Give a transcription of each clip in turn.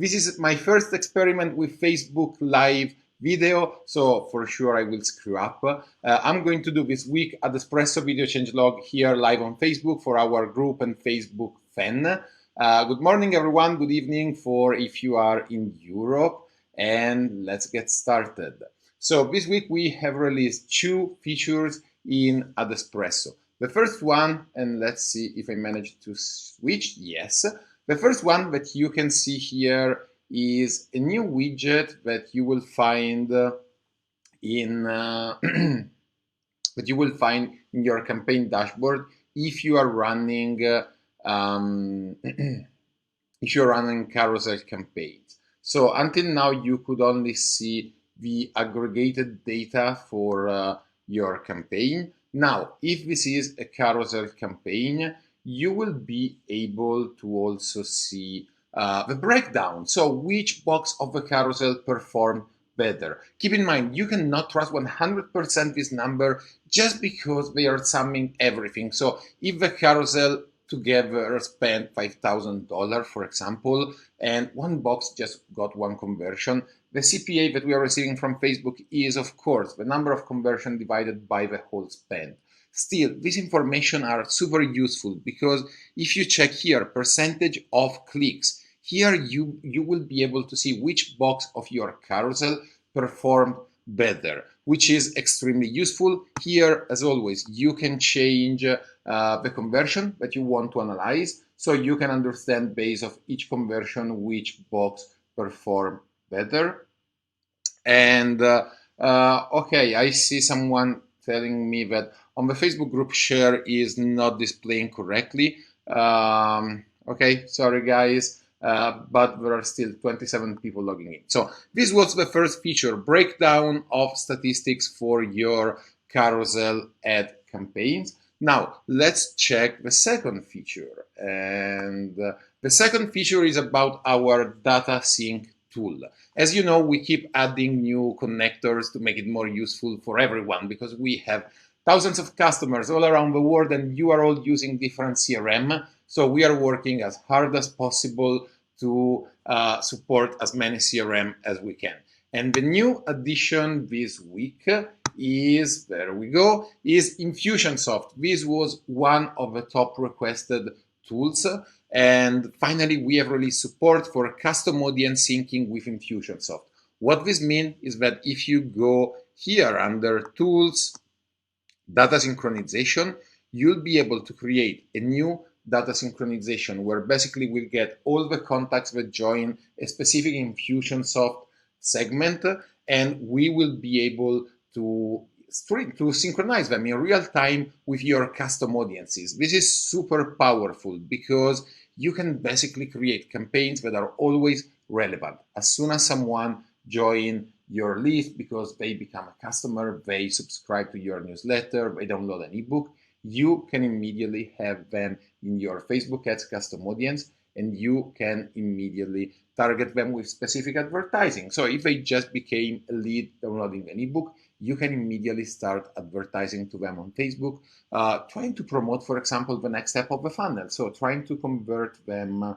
This is my first experiment with Facebook Live video, so for sure I will screw up. I'm going to do this week AdEspresso video changelog here live on Facebook for our group and Facebook fan. Good morning, everyone. Good evening for if you are in Europe. And let's get started. So this week we have released two features in AdEspresso. The first one, and let's see if I manage to switch. Yes. The first one that you can see here is a new widget that you will find in your campaign dashboard if you are running if you're running carousel campaigns. So until now you could only see the aggregated data for your campaign. Now, if this is a carousel campaign, you will be able to also see the breakdown. So which box of the carousel performed better. Keep in mind, you cannot trust 100% this number just because they are summing everything. So if the carousel together spent $5,000, for example, and one box just got one conversion, the CPA that we are receiving from Facebook is, of course, the number of conversion divided by the whole spend. Still, this information are super useful because if you check here, percentage of clicks, here you will be able to see which box of your carousel performed better, which is extremely useful. Here, as always, you can change the conversion that you want to analyze, so you can understand based on each conversion which box performed better. And okay, I see someone telling me that on the Facebook group share is not displaying correctly. Okay, sorry guys, but there are still 27 people logging in. So this was the first feature, breakdown of statistics for your carousel ad campaigns. Now let's check the second feature. And the second feature is about our data sync tool. As you know, we keep adding new connectors to make it more useful for everyone because we have thousands of customers all around the world and you are all using different CRM. So we are working as hard as possible to support as many CRM as we can. And the new addition this week is, there we go, is Infusionsoft. This was one of the top requested tools. And finally, we have released support for custom audience syncing with Infusionsoft. What this means is that if you go here under Tools, Data Synchronization, you'll be able to create a new data synchronization where basically we'll get all the contacts that join a specific Infusionsoft segment, and we will be able to synchronize them in real time with your custom audiences. This is super powerful because you can basically create campaigns that are always relevant. As soon as someone joins your list because they become a customer, they subscribe to your newsletter, they download an ebook, you can immediately have them in your Facebook ads custom audience, and you can immediately target them with specific advertising. So if they just became a lead downloading an ebook, you can immediately start advertising to them on Facebook, trying to promote, for example, the next step of the funnel. So trying to convert them,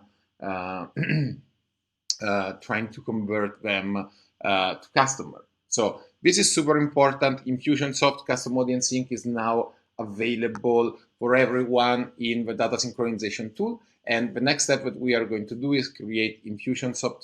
to customer. So this is super important. Infusionsoft Custom Audience Sync is now available for everyone in the data synchronization tool. And the next step that we are going to do is create Infusionsoft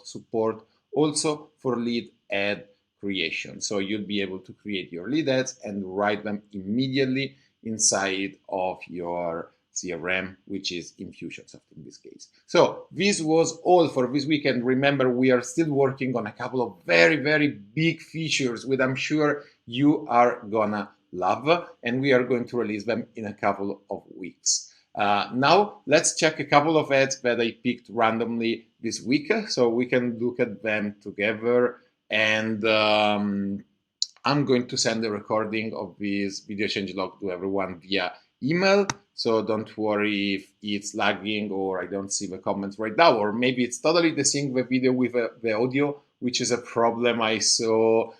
support also for lead ad creation. So you'll be able to create your lead ads and write them immediately inside of your CRM, which is Infusionsoft in this case. So this was all for this weekend. Remember, we are still working on a couple of very, very big features which I'm sure you are gonna love, and we are going to release them in a couple of weeks. Now let's check a couple of ads that I picked randomly this week so we can look at them together. And I'm going to send a recording of this video changelog to everyone via email. So don't worry if it's lagging or I don't see the comments right now, or maybe it's totally desync the video with the audio, which is a problem I saw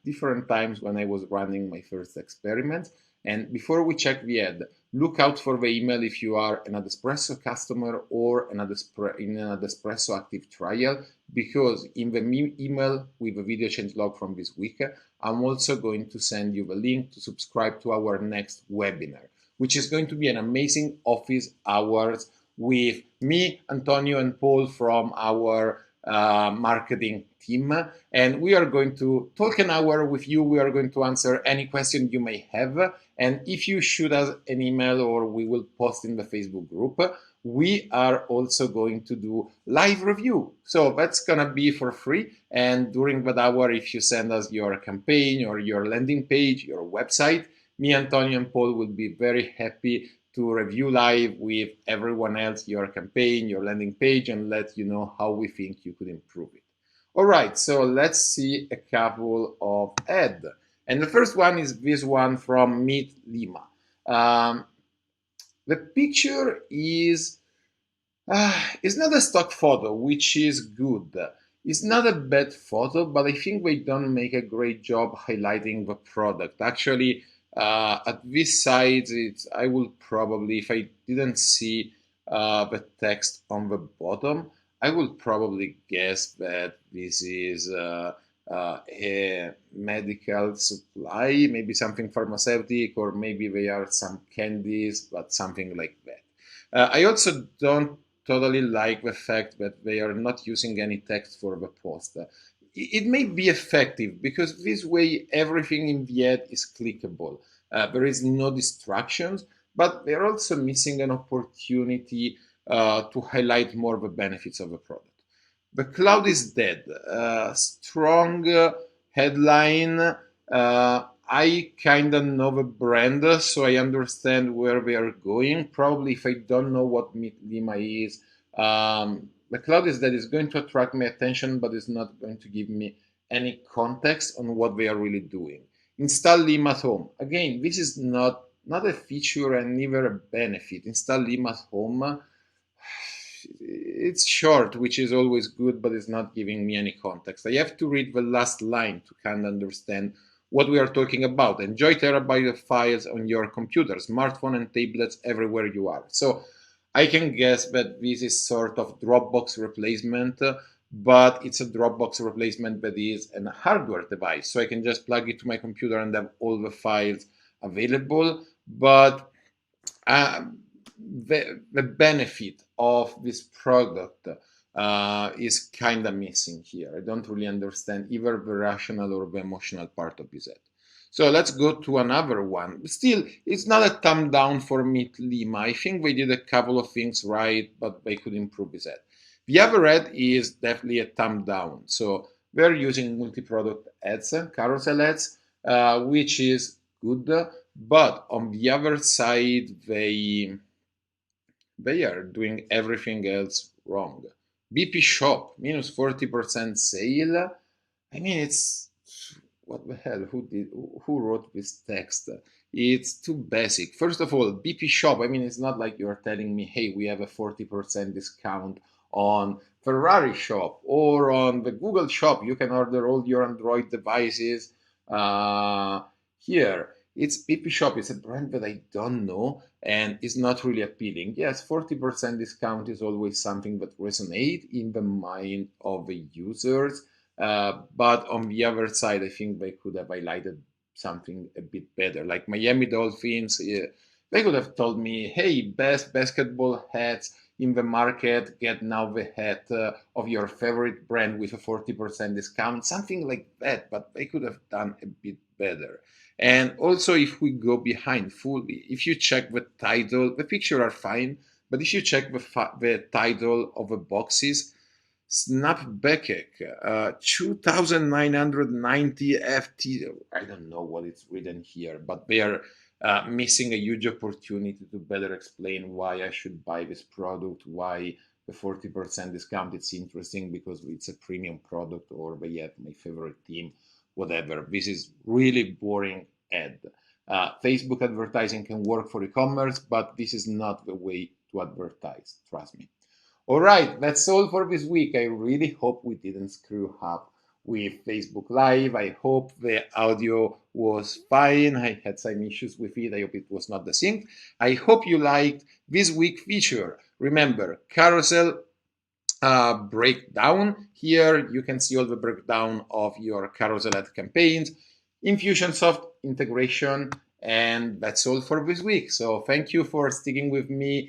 different times when I was running my first experiment. And before we check the ad, look out for the email if you are an AdEspresso customer or in an AdEspresso active trial, because in the email with the video changelog from this week, I'm also going to send you the link to subscribe to our next webinar, which is going to be an amazing office hours with me, Antonio, and Paul from our marketing team. And we are going to talk an hour with you. We are going to answer any question you may have. And if you shoot us an email or we will post in the Facebook group, we are also going to do live review. So that's going to be for free. And during that hour, if you send us your campaign or your landing page, your website, me, Antonio, and Paul will be very happy to review live with everyone else your campaign, your landing page, and let you know how we think you could improve it. All right, so let's see a couple of ads. And the first one is this one from Meet Lima. The picture is not a stock photo, which is good. It's not a bad photo, but I think they don't make a great job highlighting the product. Actually, at this side, I will probably, if I didn't see the text on the bottom, I will probably guess that this is a medical supply, maybe something pharmaceutical, or maybe they are some candies, but something like that. I also don't totally like the fact that they are not using any text for the post. It may be effective because this way everything in the ad is clickable. There is no distractions, but they're also missing an opportunity to highlight more the benefits of the product. The cloud is dead. Strong headline. I kind of know the brand, so I understand where they are going. Probably if I don't know what Meet Lima is, the cloud is dead is going to attract my attention, but it's not going to give me any context on what they are really doing. Install Lima at home. Again, this is not a feature and neither a benefit. Install Lima at home. It's short, which is always good, but it's not giving me any context. I have to read the last line to kind of understand what we are talking about. Enjoy terabyte of files on your computer, smartphone, and tablets everywhere you are. So I can guess that this is sort of Dropbox replacement, but it's a Dropbox replacement that is a hardware device. So I can just plug it to my computer and have all the files available. But the benefit of this product is kind of missing here. I don't really understand either the rational or the emotional part of this ad. So let's go to another one. Still, it's not a thumb down for Meet Lima. I think they did a couple of things right, but they could improve this ad. The other ad is definitely a thumb down. So they're using multi-product ads, carousel ads, which is good. But on the other side, they are doing everything else wrong. BP Shop, minus 40% sale. I mean, it's, what the hell, who wrote this text? It's too basic. First of all, BP Shop, I mean, it's not like you're telling me, hey, we have a 40% discount on Ferrari Shop or on the Google Shop. You can order all your Android devices here. It's BP Shop. It's a brand that I don't know and is not really appealing. Yes, 40% discount is always something that resonates in the mind of the users. But on the other side, I think they could have highlighted something a bit better. Like Miami Dolphins, they could have told me, hey, best basketball hats in the market, get now the hat of your favorite brand with a 40% discount, something like that. But they could have done a bit better. And also, if we go behind fully, if you check the title, the pictures are fine, but if you check the title of the boxes, Snapback, 2,990 FT. I don't know what it's written here, but they are missing a huge opportunity to better explain why I should buy this product, why the 40% discount it's interesting because it's a premium product, or they have my favorite team, whatever. This is really boring ad. Facebook advertising can work for e-commerce, but this is not the way to advertise, trust me. All right, that's all for this week. I really hope we didn't screw up with Facebook Live. I hope the audio was fine. I had some issues with it. I hope it was not the sync. I hope you liked this week feature. Remember, carousel breakdown. Here you can see all the breakdown of your carousel ad campaigns, Infusionsoft integration, and that's all for this week. So thank you for sticking with me